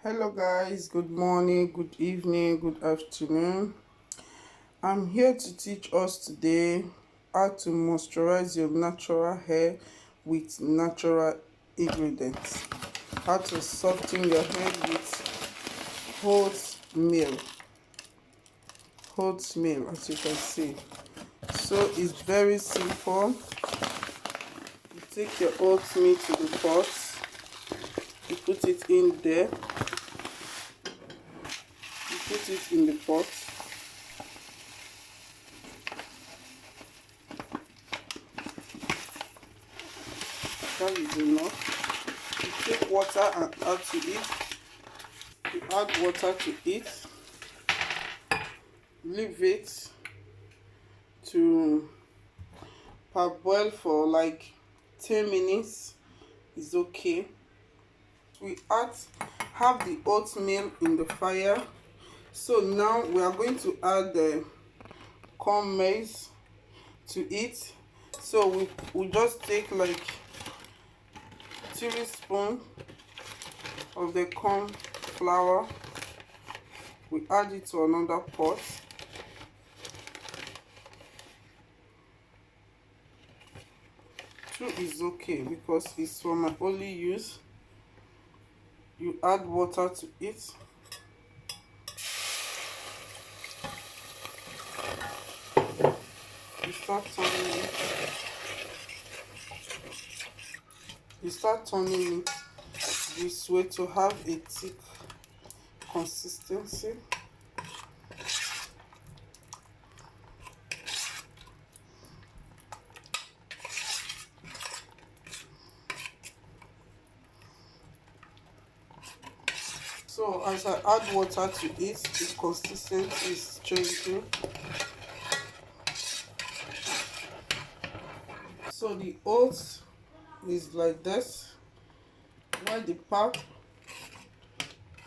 Hello guys, good morning, good evening, good afternoon. I'm here to teach us today how to moisturize your natural hair with natural ingredients. How to soften your hair with oatmeal. Oatmeal, as you can see. So it's very simple. You take your oatmeal to the pot, you put it in there, you put it in the pot. That is enough. You take water and add to it. You add water to it. Leave it to parboil for like 10 minutes. Is okay. We have the oatmeal in the fire. So now we are going to add the corn maize to it. So we just take like 3 spoons of the corn flour. We add it to another pot. Two is okay because it's for my only use. You add water to it. You start turning it. You start turning it this way to have a thick consistency. So as I add water to it, the consistency is changing. So the oats is like this, while the pap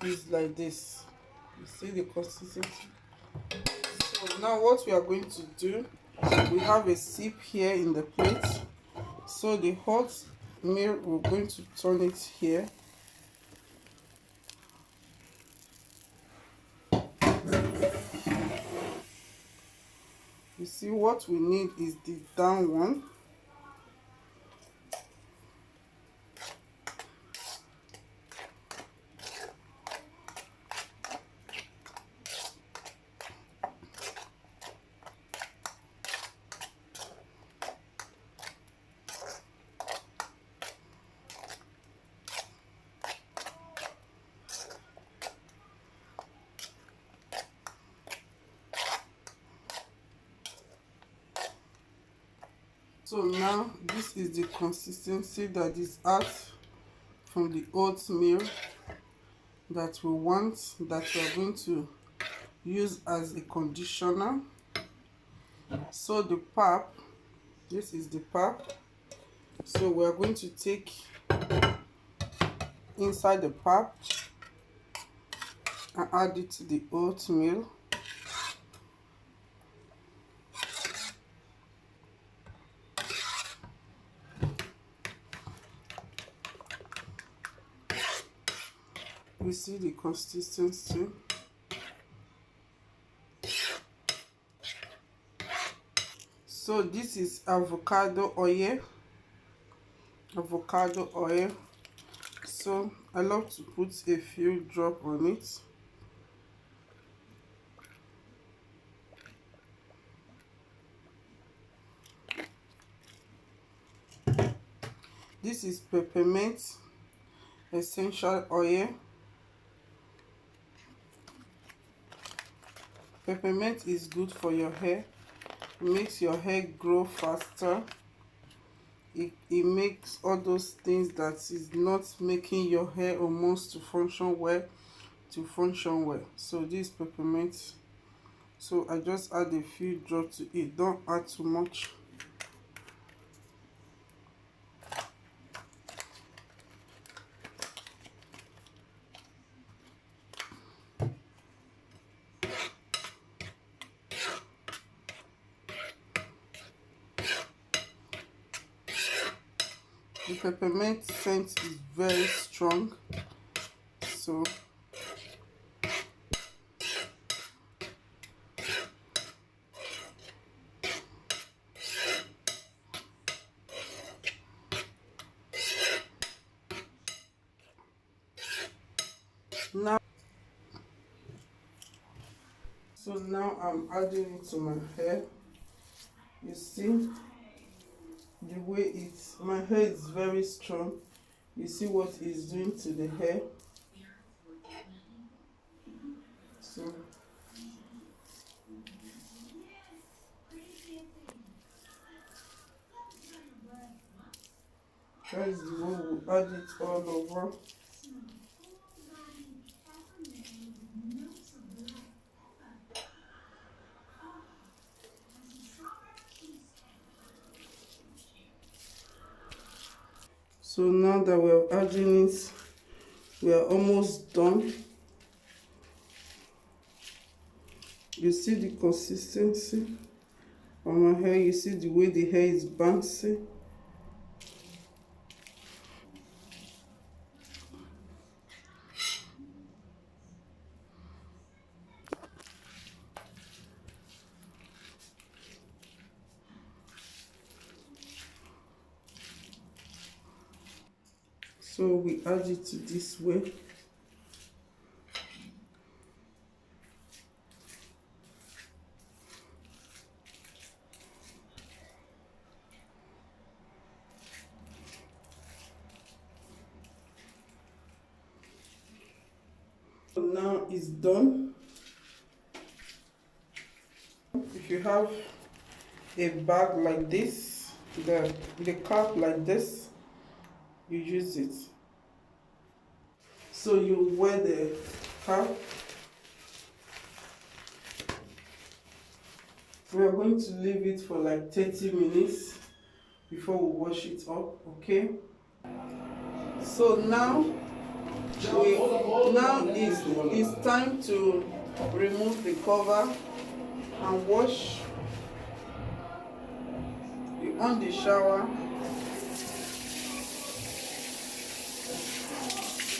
is like this. You see the consistency. So now what we are going to do, we have a sip here in the plate. So the hot milk, we're going to turn it here. You see, what we need is the down one. So now this is the consistency that is out from the oatmeal that we want, that we are going to use as a conditioner. So the pap, this is the pap. So we are going to take inside the pap and add it to the oatmeal. We see the consistency. So this is avocado oil. So I love to put a few drops on it. This is peppermint essential oil. Peppermint is good for your hair. It makes your hair grow faster. It makes all those things that is not making your hair almost to function well. So this peppermint. So I just add a few drops to it. Don't add too much. The peppermint scent is very strong, so So now I'm adding it to my hair. You see the way my hair is very strong. You see what it's doing to the hair. So that is the way we add it all over. So now that we're adding it, we are almost done. You see the consistency on my hair. You see the way the hair is bouncing. So we add it to this way. So now it's done. If you have a bag like this, the cap like this, you use it. So you wear the cap. We are going to leave it for like 30 minutes before we wash it up, okay? So now it's time to remove the cover and wash. You on the shower.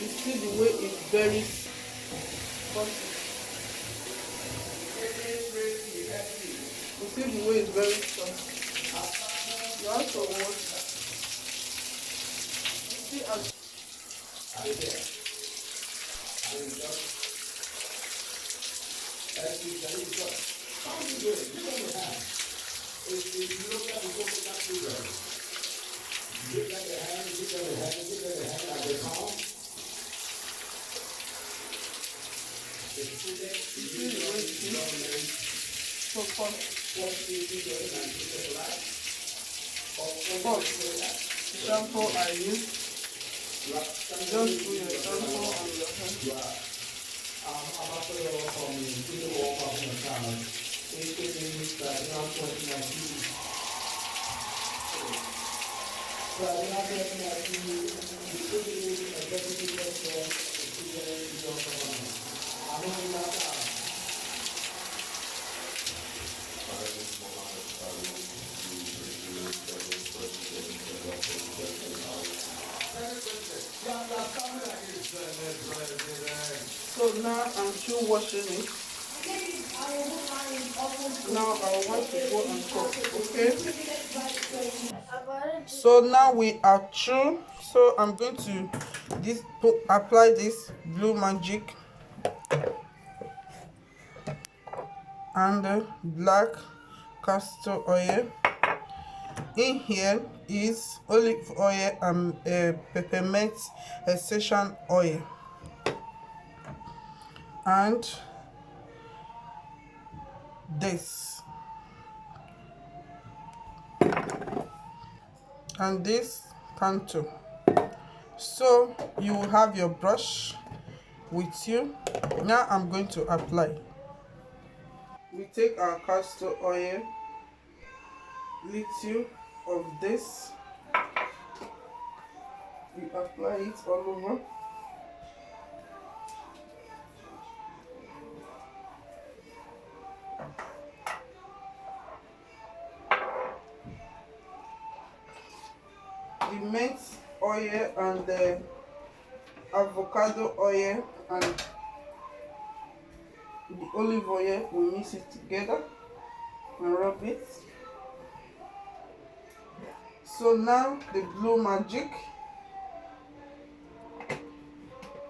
You see the way it's very soft. You see the way it's very soft. You have to wash. You see as so shampoo I use. Just put your shampoo on your hair. So now I'm still washing it. Now I'll wash the bowl and cook, okay? So now we are through. So I'm going to apply this Blue Magic and black castor oil. In here is olive oil and peppermint essential oil, and this canto. So you will have your brush with you. Now I'm going to apply. We take our castor oil, little of this, we apply it all over. The mint oil and the avocado oil and the olive oil, we mix it together and rub it. So now the Blue Magic,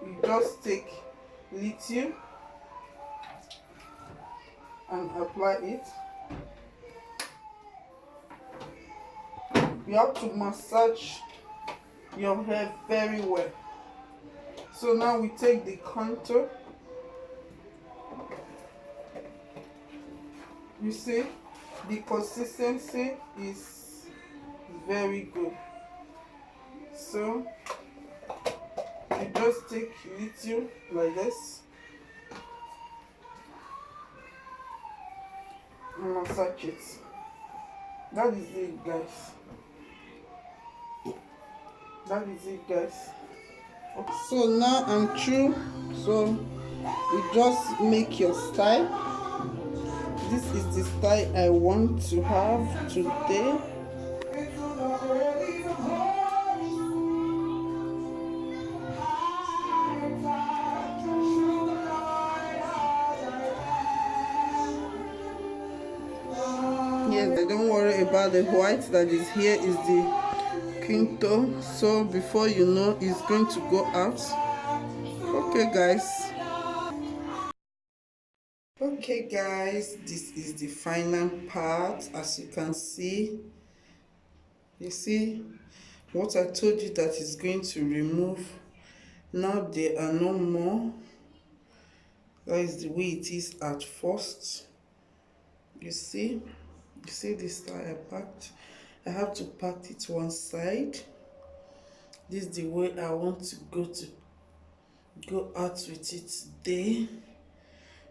we just take little and apply it. You have to massage your hair very well. So now we take the contour. You see, the consistency is very good. So you just take little like this and massage it. That is it, guys. That is it, guys. So now I'm through. So you just make your style. This is the style I want to have today. Yes, I don't worry about the white that is here. Is the quinto, so before you know it's going to go out. Okay guys, this is the final part. As you can see, you see what I told you that is going to remove. Now there are no more. That is the way it is at first. You see this style I packed. I have to pack it one side. This is the way I want to go out with it today.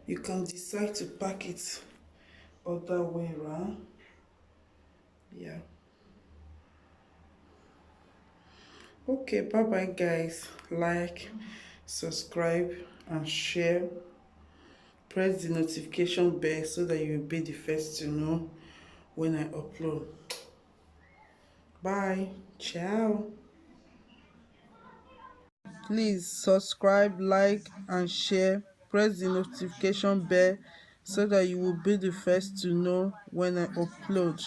You can decide to pack it other way around. Yeah. Okay, bye bye guys. Like, subscribe and share. Press the notification bell so that you will be the first to know when I upload. Bye. Ciao. Please subscribe, like and share. Press the notification bell so that you will be the first to know when I upload.